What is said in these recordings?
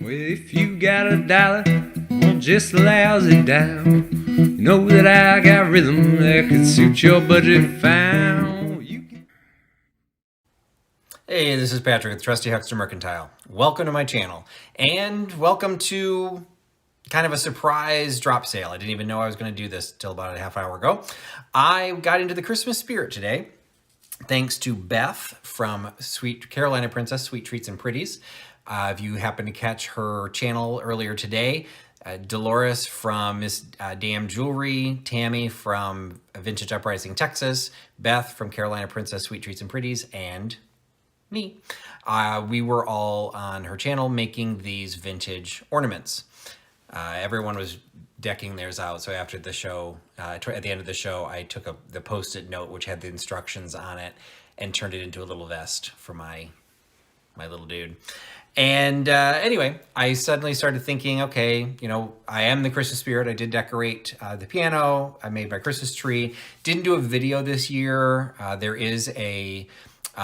Well, if you got a dollar, well, just lousy down. You know that I got rhythm that could suit your budget fine. Hey, this is Patrick with Trusty Huckster Mercantile. Welcome to my channel, and welcome to kind of a surprise drop sale. I didn't even know I was going to do this till about a half hour ago. I got into the Christmas spirit today, thanks to Beth from Sweet Carolina Princess Sweet Treats and Pretties. If you happen to catch her channel earlier today, Dolores from Miss Damn Jewelry, Tammy from Vintage Uprising Texas, Beth from Carolina Princess Sweet Treats and Pretties, and me. We were all on her channel making these vintage ornaments. Everyone was decking theirs out. So after the show, at the end of the show, I took the Post-it note, which had the instructions on it, and turned it into a little vest for my little dude. And anyway, I suddenly started thinking, okay, you know, I am the Christmas spirit. I did decorate the piano. I made my Christmas tree. Didn't do a video this year. There is a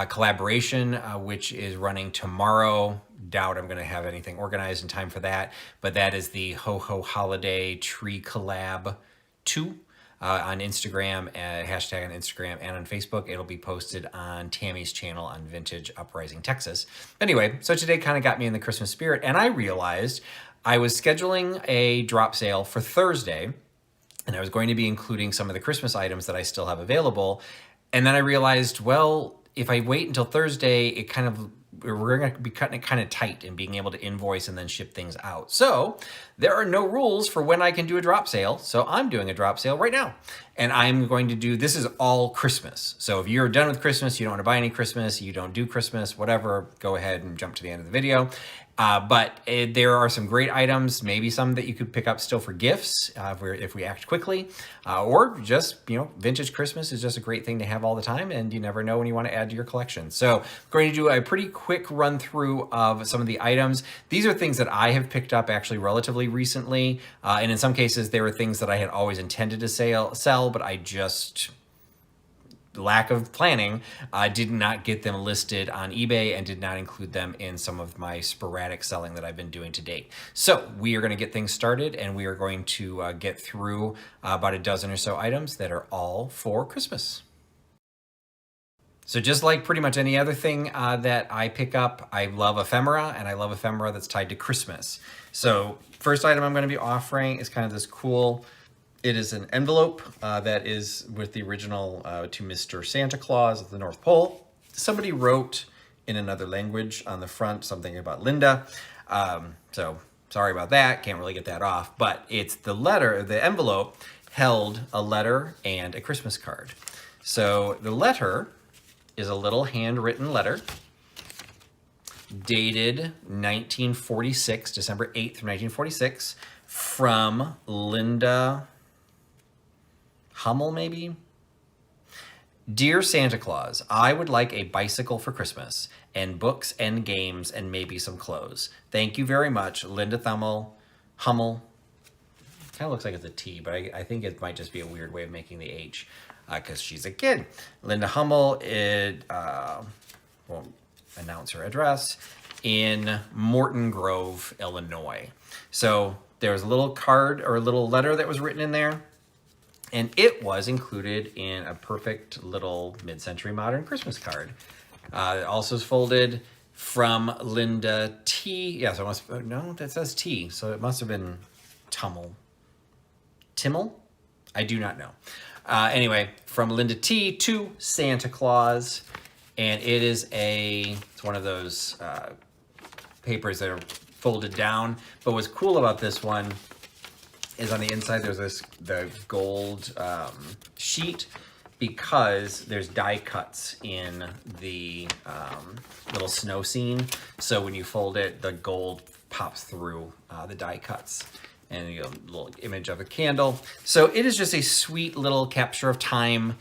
collaboration, which is running tomorrow. Doubt I'm going to have anything organized in time for that. But that is the Ho Ho Holiday Tree Collab 2. On Instagram, hashtag on Instagram and on Facebook. It'll be posted on Tammy's channel on Vintage Uprising Texas. Anyway, so today kind of got me in the Christmas spirit, and I realized I was scheduling a drop sale for Thursday, and I was going to be including some of the Christmas items that I still have available. And then I realized, well, if I wait until Thursday, we're going to be cutting it kind of tight and being able to invoice and then ship things out. So there are no rules for when I can do a drop sale. So I'm doing a drop sale right now. And I'm going to do, this is all Christmas. So if you're done with Christmas, you don't want to buy any Christmas, you don't do Christmas, whatever, go ahead and jump to the end of the video. But there are some great items, maybe some that you could pick up still for gifts if we act quickly, or just, you know, vintage Christmas is just a great thing to have all the time, and you never know when you want to add to your collection. So I'm going to do a pretty quick run through of some of the items. These are things that I have picked up actually relatively recently, and in some cases they were things that I had always intended to sell, but I just, lack of planning, did not get them listed on eBay and did not include them in some of my sporadic selling that I've been doing to date. So we are going to get things started, and we are going to get through about a dozen or so items that are all for Christmas. So just like pretty much any other thing that I pick up, I love ephemera, and I love ephemera that's tied to Christmas. So first item I'm going to be offering is kind of this cool, it is an envelope that is with the original to Mr. Santa Claus at the North Pole. Somebody wrote in another language on the front something about Linda. So sorry about that, can't really get that off, but it's the envelope held a letter and a Christmas card. So the letter is a little handwritten letter dated 1946, December 8th, 1946, from Linda Hummel, maybe? Dear Santa Claus, I would like a bicycle for Christmas, and books and games and maybe some clothes. Thank you very much, Linda Hummel. Kind of looks like it's a T, but I think it might just be a weird way of making the H, because she's a kid. Linda Hummel, won't announce her address, in Morton Grove, Illinois. So there was a little card or a little letter that was written in there, and it was included in a perfect little mid-century modern Christmas card. It also is folded from Linda T. Yeah, so no, that says T, so it must have been Timmel? I do not know. Anyway, from Linda T to Santa Claus, and it's one of those papers that are folded down. But what's cool about this one is on the inside there's the gold sheet, because there's die cuts in the little snow scene. So when you fold it, the gold pops through the die cuts, and you get a little image of a candle. So it is just a sweet little capture of time,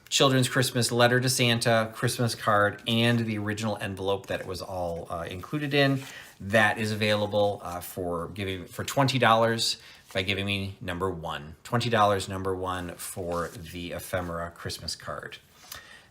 children's Christmas letter to Santa, Christmas card, and the original envelope that it was all included in. That is available for $20 by giving me number one. $20 number one for the ephemera Christmas card.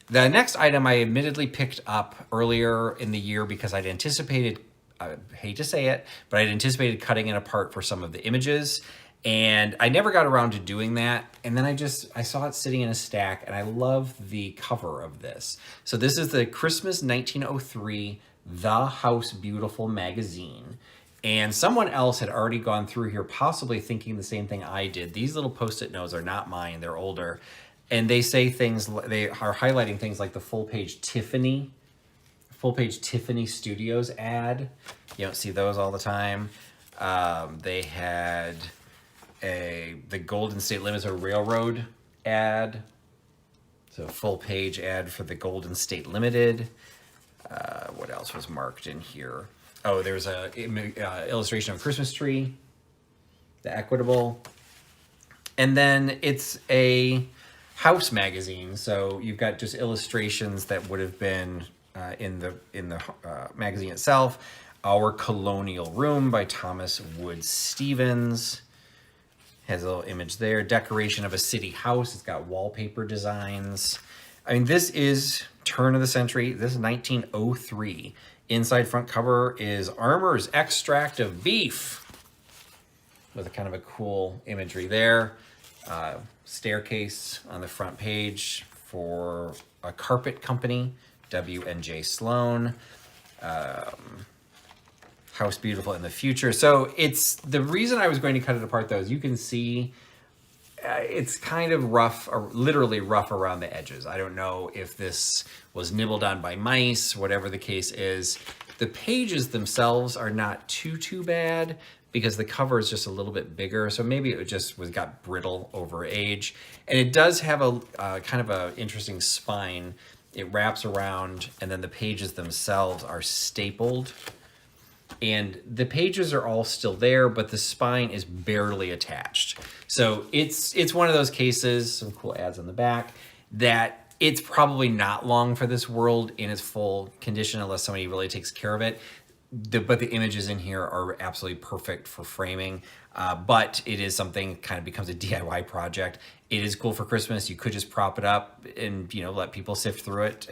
The next item I admittedly picked up earlier in the year because I'd anticipated I hate to say it, but I'd anticipated cutting it apart for some of the images. And I never got around to doing that. And then I saw it sitting in a stack, and I love the cover of this. So this is the Christmas 1903 The House Beautiful magazine. And someone else had already gone through here, possibly thinking the same thing I did. These little Post-it notes are not mine, they're older. And they say things, they are highlighting things like the full page Tiffany Studios ad. You don't see those all the time. They had the Golden State Limited Railroad ad. So full page ad for the Golden State Limited. What else was marked in here? Oh, there's a illustration of a Christmas tree, the Equitable. And then it's a house magazine. So you've got just illustrations that would have been in the magazine itself. Our Colonial Room by Thomas Wood Stevens. Has a little image there. Decoration of a city house. It's got wallpaper designs. I mean, this is turn of the century. This is 1903. Inside front cover is Armour's Extract of Beef. With a kind of a cool imagery there. Staircase on the front page for a carpet company, W&J Sloan. House Beautiful in the Future. So it's the reason I was going to cut it apart, though, is you can see it's kind of rough, or literally rough around the edges. I don't know if this was nibbled on by mice, whatever the case is. The pages themselves are not too bad because the cover is just a little bit bigger. So maybe it just got brittle over age. And it does have a kind of a interesting spine. It wraps around, and then the pages themselves are stapled. And the pages are all still there, but the spine is barely attached. So it's one of those cases, some cool ads on the back, that it's probably not long for this world in its full condition unless somebody really takes care of it. But the images in here are absolutely perfect for framing. But it is something kind of becomes a DIY project. It is cool for Christmas. You could just prop it up and, let people sift through it,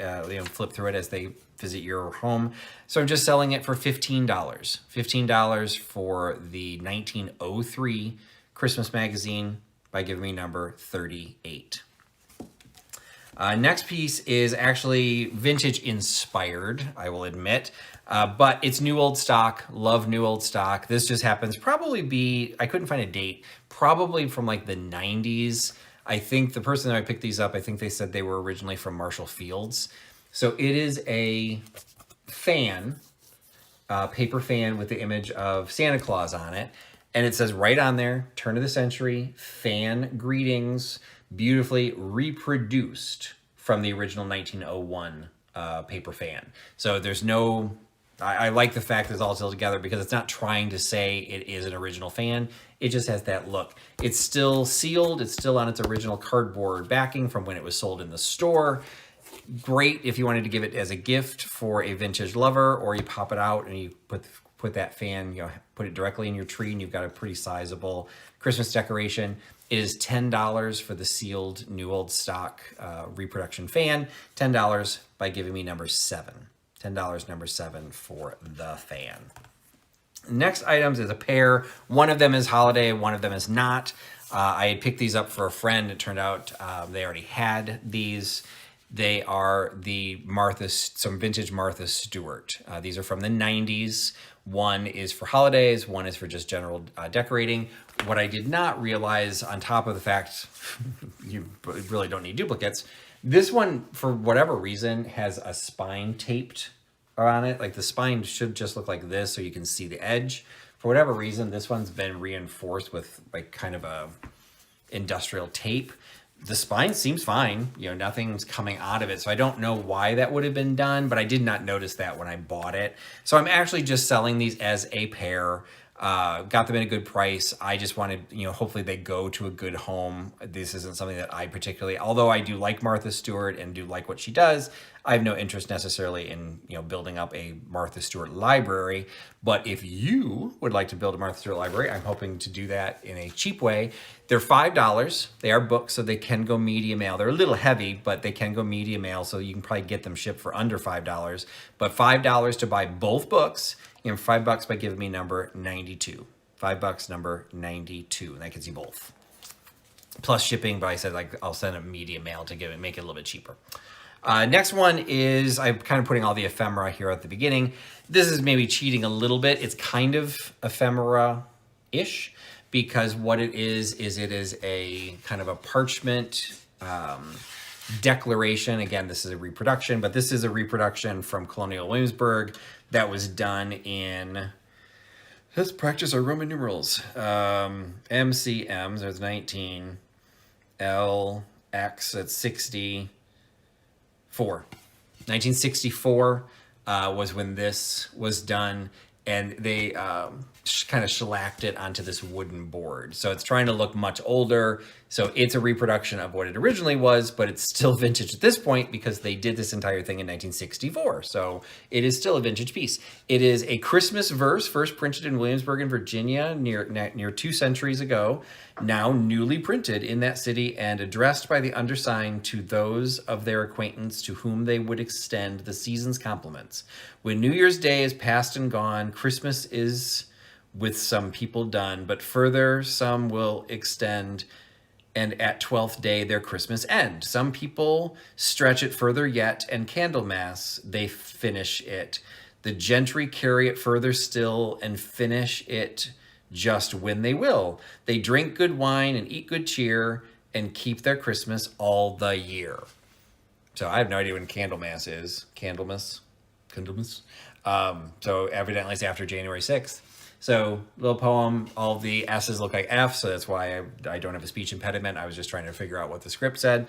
flip through it as they visit your home. So I'm just selling it for $15. $15 for the 1903 Christmas magazine by giving me number 38. Next piece is actually vintage inspired, I will admit. But it's new old stock. Love new old stock. This just happens probably be, I couldn't find a date, probably from like the 90s. I think the person that I picked these up, I think they said they were originally from Marshall Fields. So it is a fan, paper fan with the image of Santa Claus on it. And it says right on there, turn of the century, fan greetings, beautifully reproduced from the original 1901 paper fan. So there's no, I like the fact that it's all still together because it's not trying to say it is an original fan. It just has that look. It's still sealed. It's still on its original cardboard backing from when it was sold in the store. Great if you wanted to give it as a gift for a vintage lover, or you pop it out and you put that fan, put it directly in your tree, and you've got a pretty sizable Christmas decoration. It is $10 for the sealed new old stock reproduction fan. $10 by giving me number 7. $10 number 7 for the fan. Next items is a pair. One of them is holiday, one of them is not. I had picked these up for a friend. It turned out they already had these. They are some vintage Martha Stewart. These are from the 90s. One is for holidays, one is for just general decorating. What I did not realize, on top of the fact you really don't need duplicates, this one, for whatever reason, has a spine taped on it. Like the spine should just look like this so you can see the edge. For whatever reason, this one's been reinforced with like kind of a industrial tape. The spine seems fine, nothing's coming out of it. So I don't know why that would have been done, but I did not notice that when I bought it. So I'm actually just selling these as a pair. Got them at a good price. I just wanted, hopefully they go to a good home. This isn't something that I particularly, although I do like Martha Stewart and do like what she does, I have no interest necessarily in, building up a Martha Stewart library. But if you would like to build a Martha Stewart library, I'm hoping to do that in a cheap way. They're $5. They are books, so they can go media mail. They're a little heavy, but they can go media mail, so you can probably get them shipped for under $5. But $5 to buy both books and $5 by giving me number 92. $5, number 92, and that gets you both. Plus shipping, but I said like I'll send a media mail to make it a little bit cheaper. Next one is, I'm kind of putting all the ephemera here at the beginning. This is maybe cheating a little bit. It's kind of ephemera-ish, because what it is it is a kind of a parchment declaration. Again, this is a reproduction, but this is a reproduction from Colonial Williamsburg that was done in, let's practice our Roman numerals. MCMs, there's 19, LX, that's 60, 1964 was when this was done, and they kind of shellacked it onto this wooden board. So it's trying to look much older. So it's a reproduction of what it originally was, but it's still vintage at this point because they did this entire thing in 1964. So it is still a vintage piece. It is a Christmas verse, first printed in Williamsburg in Virginia near 2 centuries ago, now newly printed in that city and addressed by the undersigned to those of their acquaintance to whom they would extend the season's compliments. When New Year's Day is past and gone, Christmas is with some people done, but further some will extend, and at 12th day their Christmas end. Some people stretch it further yet, and Candlemas they finish it. The gentry carry it further still, and finish it just when they will. They drink good wine and eat good cheer, and keep their Christmas all the year. So I have no idea when Candlemas is. Candlemas? So evidently it's after January 6th. So little poem, all the S's look like F's, so that's why I don't have a speech impediment. I was just trying to figure out what the script said.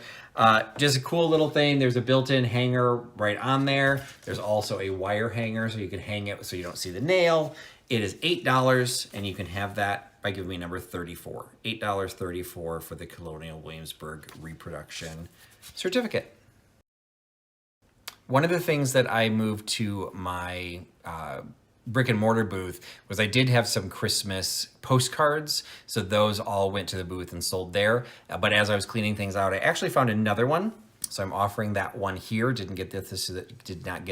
Just a cool little thing. There's a built-in hanger right on there. There's also a wire hanger, so you can hang it so you don't see the nail. It is $8, and you can have that by giving me number 34. $8.34 for the Colonial Williamsburg reproduction certificate. One of the things that I moved to my brick and mortar booth was I did have some Christmas postcards. So those all went to the booth and sold there. But as I was cleaning things out, I actually found another one. So I'm offering that one here. Did not get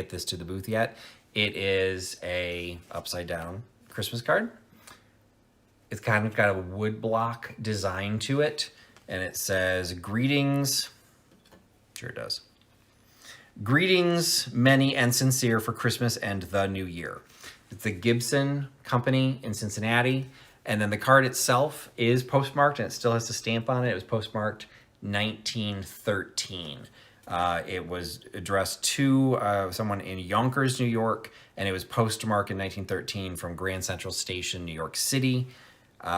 this to the booth yet. It is a upside down Christmas card. It's kind of got a wood block design to it. And it says, greetings. Sure it does. Greetings, many and sincere, for Christmas and the New Year. It's the Gibson Company in Cincinnati. And then the card itself is postmarked, and it still has the stamp on it. It was postmarked 1913. It was addressed to someone in Yonkers, New York, and it was postmarked in 1913 from Grand Central Station, New York City.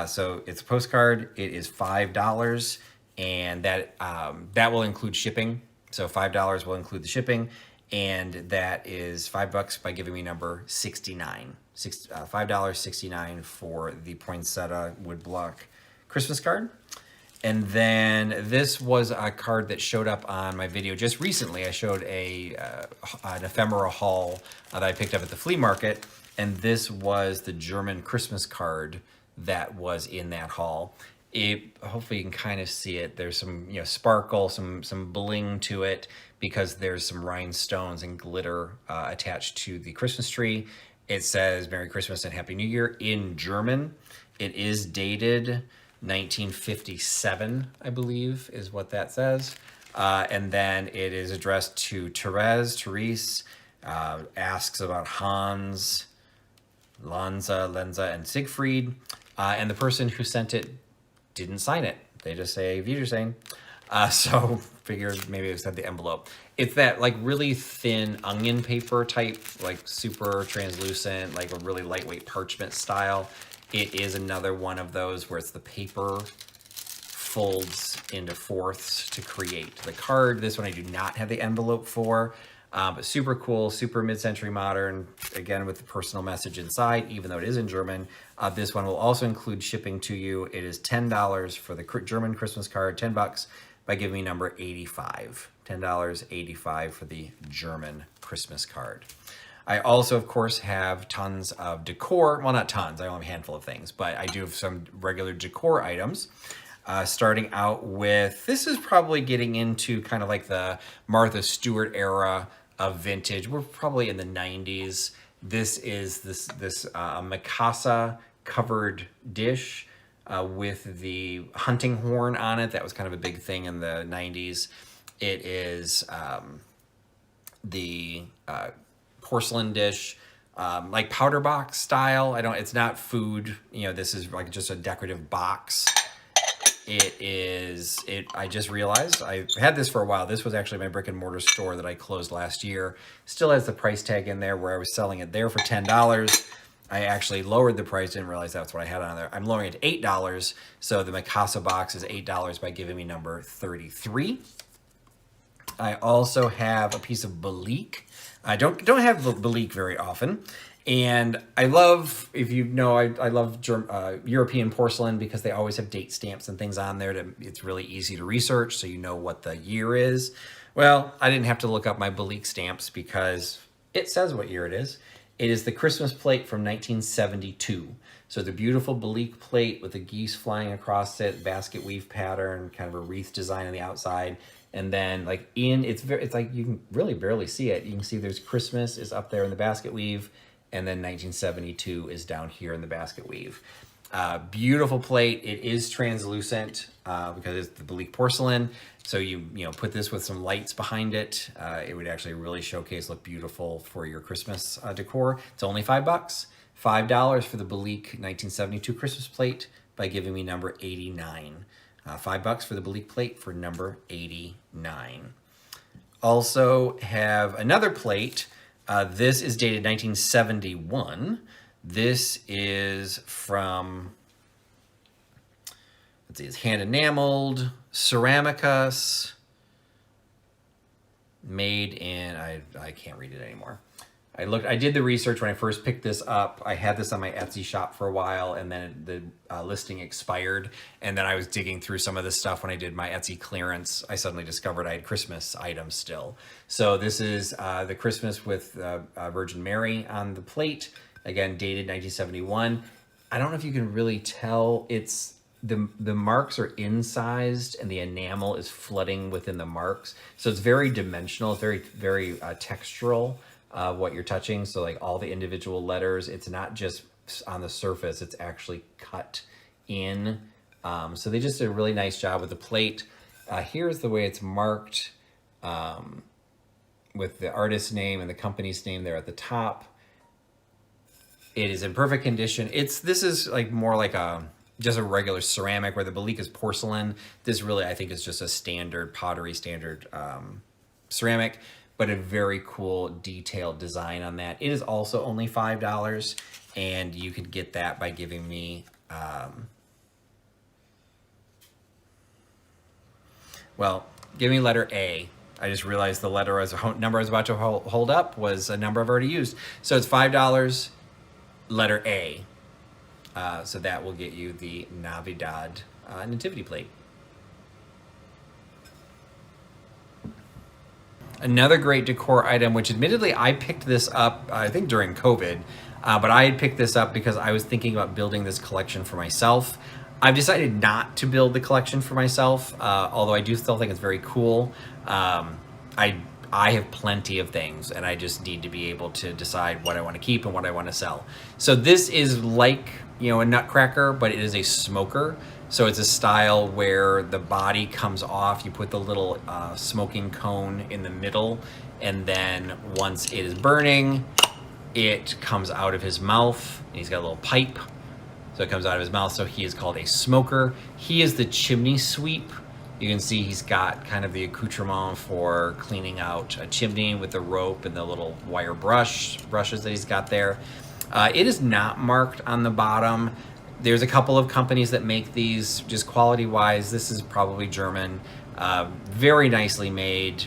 So it's a postcard. It is $5, and that will include shipping. So $5 will include the shipping, and that is $5 by giving me number 69. $5.69 for the poinsettia wood block Christmas card. And then this was a card that showed up on my video just recently. I showed an ephemera haul that I picked up at the flea market, and this was the German Christmas card that was in that haul. Hopefully you can kind of see it. There's some sparkle, some bling to it, because there's some rhinestones and glitter attached to the Christmas tree. It says Merry Christmas and Happy New Year in German. It is dated 1957, I believe, is what that says. And then it is addressed to Therese, asks about Hans, Lenza, and Siegfried. And the person who sent it didn't sign it. They just say Wiedersehen. So figured maybe it said the envelope. It's that like really thin onion paper type, like super translucent, like a really lightweight parchment style. It is another one of those where it's the paper folds into fourths to create the card. This one I do not have the envelope for, but super cool, super mid-century modern, again with the personal message inside, even though it is in German. This one will also include shipping to you. It is $10 for the German Christmas card, $10 by giving me number 85. $10.85 for the German Christmas card. I also, of course, have tons of decor. Well, not tons, I only have a handful of things, but I do have some regular decor items. Starting out with, this is probably getting into kind of like the Martha Stewart era of vintage. We're probably in the 90s, This is this Mikasa covered dish with the hunting horn on it. That was kind of a big thing in the 90s. It is the porcelain dish, like powder box style. It's not food, this is like just a decorative box. I just realized I had this for a while. This was actually my brick and mortar store that I closed last year. Still has the price tag in there where I was selling it there for $10. I actually lowered the price, didn't realize that's what I had on there. I'm lowering it to $8. So the Mikasa box is $8 by giving me number 33. I also have a piece of Balik. I don't have Balik very often. And I love, if you know, I love European porcelain because they always have date stamps and things on there. It's really easy to research, so you know what the year is. Well, I didn't have to look up my Balik stamps because it says what year it is. It is the Christmas plate from 1972. So the beautiful Balik plate with the geese flying across it, basket weave pattern, kind of a wreath design on the outside. And then like it's like you can really barely see it. You can see there's Christmas is up there in the basket weave. And then 1972 is down here in the basket weave. Beautiful plate. It is translucent because it's the Balik porcelain. So you put this with some lights behind it. It would actually really showcase, look beautiful for your Christmas decor. It's only $5. $5 for the Balik 1972 Christmas plate by giving me number 89. $5 for the Balik plate for number 89. Also have another plate. This is dated 1971. This is from, let's see, it's hand enameled, Ceramicus, made in, I can't read it anymore. I did the research when I first picked this up. I had this on my Etsy shop for a while, and then the listing expired. And then I was digging through some of this stuff when I did my Etsy clearance. I suddenly discovered I had Christmas items still. So this is the Christmas with Virgin Mary on the plate. Again, dated 1971. I don't know if you can really tell. It's the marks are incised, and the enamel is flooding within the marks. So it's very dimensional. It's very, very textural. What you're touching, so like all the individual letters, it's not just on the surface, it's actually cut in. So they just did a really nice job with the plate. Here's the way it's marked with the artist's name and the company's name there at the top. It is in perfect condition. This is like more like just a regular ceramic, where the Balik is porcelain. This really, I think, is just a standard pottery, standard ceramic, but a very cool detailed design on that. It is also only $5, and you could get that by giving me, give me letter A. I just realized the letter as a number I was about to hold up was a number I've already used. So it's $5, letter A. So that will get you the Navidad nativity plate. Another great decor item, which admittedly I picked this up, I think during COVID, but I had picked this up because I was thinking about building this collection for myself. I've decided not to build the collection for myself, although I do still think it's very cool. I have plenty of things, and I just need to be able to decide what I want to keep and what I want to sell. So this is like, a nutcracker, but it is a smoker. So it's a style where the body comes off. You put the little smoking cone in the middle, and then once it is burning, it comes out of his mouth. And he's got a little pipe, so it comes out of his mouth. So he is called a smoker. He is the chimney sweep. You can see he's got kind of the accoutrement for cleaning out a chimney with the rope and the little wire brushes that he's got there. It is not marked on the bottom. There's a couple of companies that make these, just quality-wise. This is probably German. Very nicely made,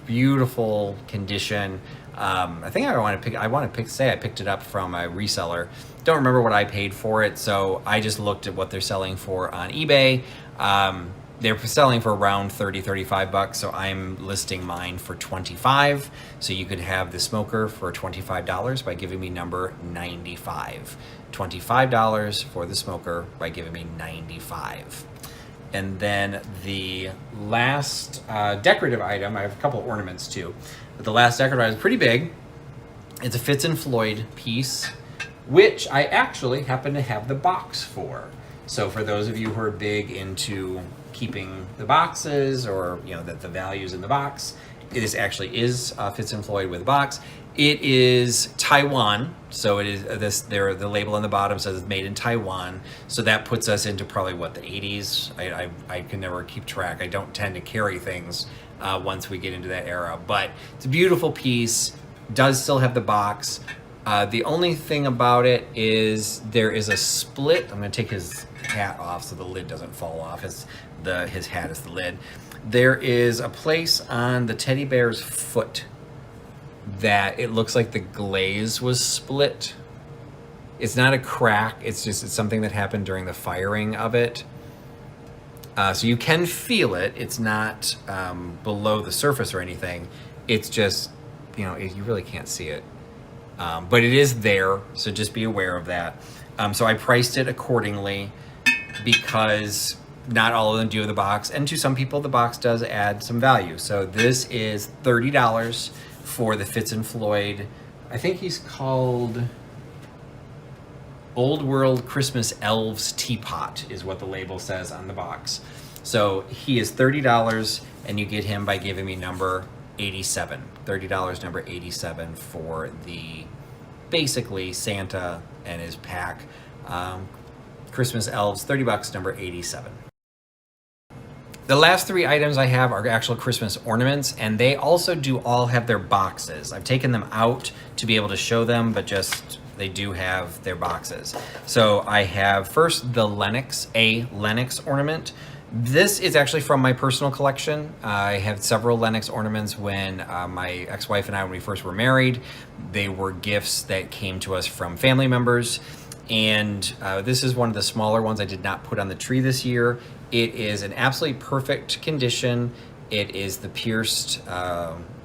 beautiful condition. I think I picked it up from a reseller. Don't remember what I paid for it, so I just looked at what they're selling for on eBay. They're selling for around $30-35, so I'm listing mine for $25. So you could have the smoker for $25 by giving me number 95. $25 for the smoker by giving me 95. And then the last decorative item, I have a couple ornaments too, but the last decorative item is pretty big. It's a Fitz Floyd piece, which I actually happen to have the box for. So for those of you who are big into keeping the boxes, or that the values in the box, this actually is Fitz Floyd with a box. It is Taiwan, so it is the label on the bottom says it's made in Taiwan, so that puts us into probably what, the 80s. I can never keep track. I don't tend to carry things once we get into that era, but it's a beautiful piece. Does still have the box. The only thing about it is there is a split. I'm going to take his hat off so the lid doesn't fall off. His hat is the lid. There is a place on the teddy bear's foot that it looks like the glaze was split. It's not a crack. It's something that happened during the firing of it. So you can feel it. It's not below the surface or anything. It's just, you really can't see it. But it is there, so just be aware of that. So I priced it accordingly because not all of them do have the box, and to some people the box does add some value. So this is $30 for the Fitz Floyd. I think he's called Old World Christmas Elves Teapot is what the label says on the box. So he is $30, and you get him by giving me number 87. $30, number 87 for the basically Santa and his pack. Christmas elves, $30, number 87. The last three items I have are actual Christmas ornaments, and they also do all have their boxes. I've taken them out to be able to show them, but they do have their boxes. So I have first the Lennox ornament. This is actually from my personal collection. I have several Lennox ornaments when my ex-wife and I, when we first were married, they were gifts that came to us from family members. And this is one of the smaller ones I did not put on the tree this year. It is in absolutely perfect condition. It is the pierced,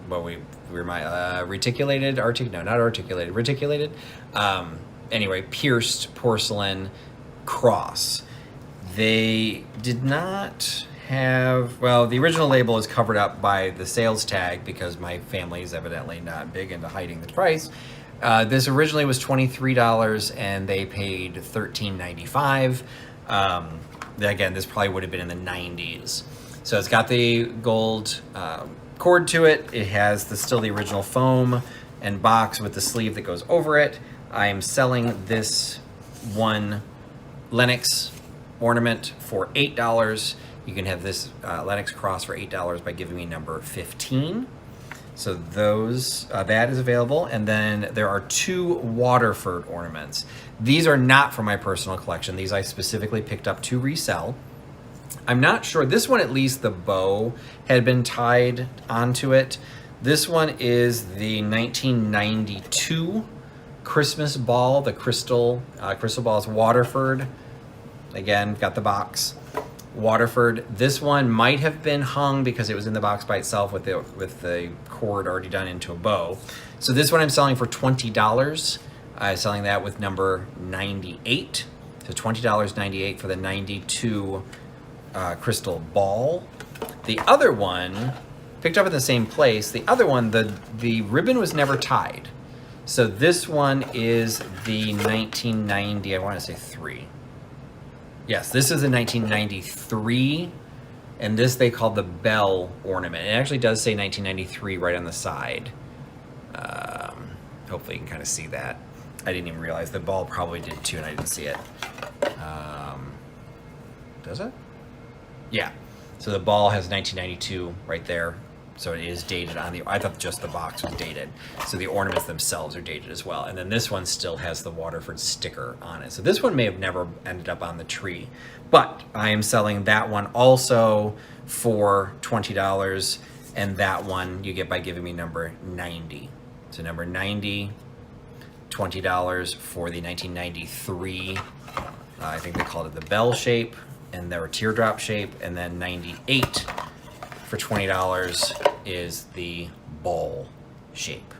reticulated. Anyway, pierced porcelain cross. They did not have, the original label is covered up by the sales tag because my family is evidently not big into hiding the price. This originally was $23 and they paid $13.95. Again, this probably would have been in the 90s. So it's got the gold cord to it. It has still the original foam and box with the sleeve that goes over it. I'm selling this one Lennox ornament for $8. You can have this Lennox cross for $8 by giving me number 15. So that is available. And then there are two Waterford ornaments. These are not from my personal collection. These I specifically picked up to resell. I'm not sure. This one, at least the bow had been tied onto it. This one is the 1992 Christmas ball. The crystal ball is Waterford. Again, got the box. Waterford. This one might have been hung because it was in the box by itself with the cord already done into a bow. So this one I'm selling for $20. I'm selling that with number 98. So $20.98 for the 92 crystal ball. The other one, picked up at the same place. The other one, the ribbon was never tied. So this one is the 1990, I want to say 3. Yes, this is a 1993, and this they call the bell ornament. It actually does say 1993 right on the side. Hopefully you can kind of see that. I didn't even realize the ball probably did too, and I didn't see it. Does it? Yeah. So the ball has 1992 right there. So it is dated on I thought just the box was dated. So the ornaments themselves are dated as well. And then this one still has the Waterford sticker on it. So this one may have never ended up on the tree. But I am selling that one also for $20. And that one you get by giving me number 90. So number 90, $20 for the 1993. I think they called it the bell shape. And there were teardrop shape. And then 98 for $20 is the ball shape.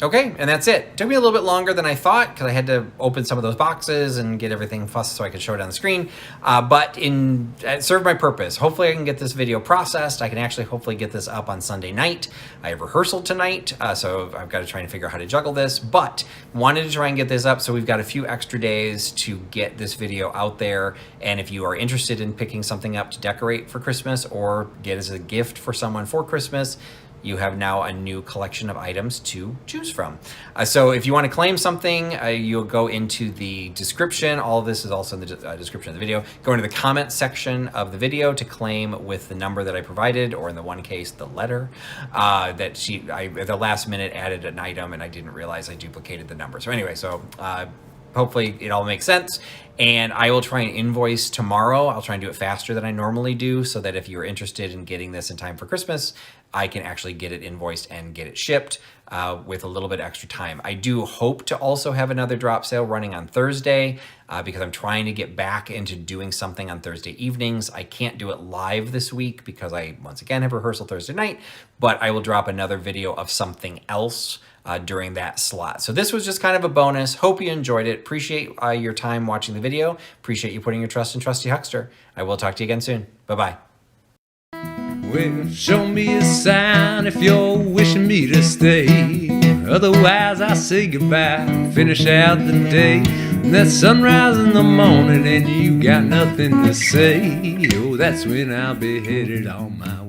Okay, and that's it. Took me a little bit longer than I thought because I had to open some of those boxes and get everything fussed so I could show it on the screen. But it served my purpose. Hopefully I can get this video processed. I can actually hopefully get this up on Sunday night. I have rehearsal tonight, so I've got to try and figure out how to juggle this. But wanted to try and get this up, so we've got a few extra days to get this video out there. And if you are interested in picking something up to decorate for Christmas or get as a gift for someone for Christmas, you have now a new collection of items to choose from. So if you want to claim something, you'll go into the description. All of this is also in the description of the video. Go into the comment section of the video to claim with the number that I provided, or in the one case, the letter that I at the last minute added an item and I didn't realize I duplicated the number. So anyway, hopefully it all makes sense. And I will try and invoice tomorrow. I'll try and do it faster than I normally do so that if you're interested in getting this in time for Christmas, I can actually get it invoiced and get it shipped with a little bit extra time. I do hope to also have another drop sale running on Thursday because I'm trying to get back into doing something on Thursday evenings. I can't do it live this week because I, once again, have rehearsal Thursday night, but I will drop another video of something else during that slot. So this was just kind of a bonus. Hope you enjoyed it. Appreciate your time watching the video. Appreciate you putting your trust in Trusty Huckster. I will talk to you again soon. Bye-bye. Well, show me a sign if you're wishing me to stay. Otherwise, I say goodbye, finish out the day. And that sunrise in the morning and you got nothing to say. Oh, that's when I'll be headed on my way.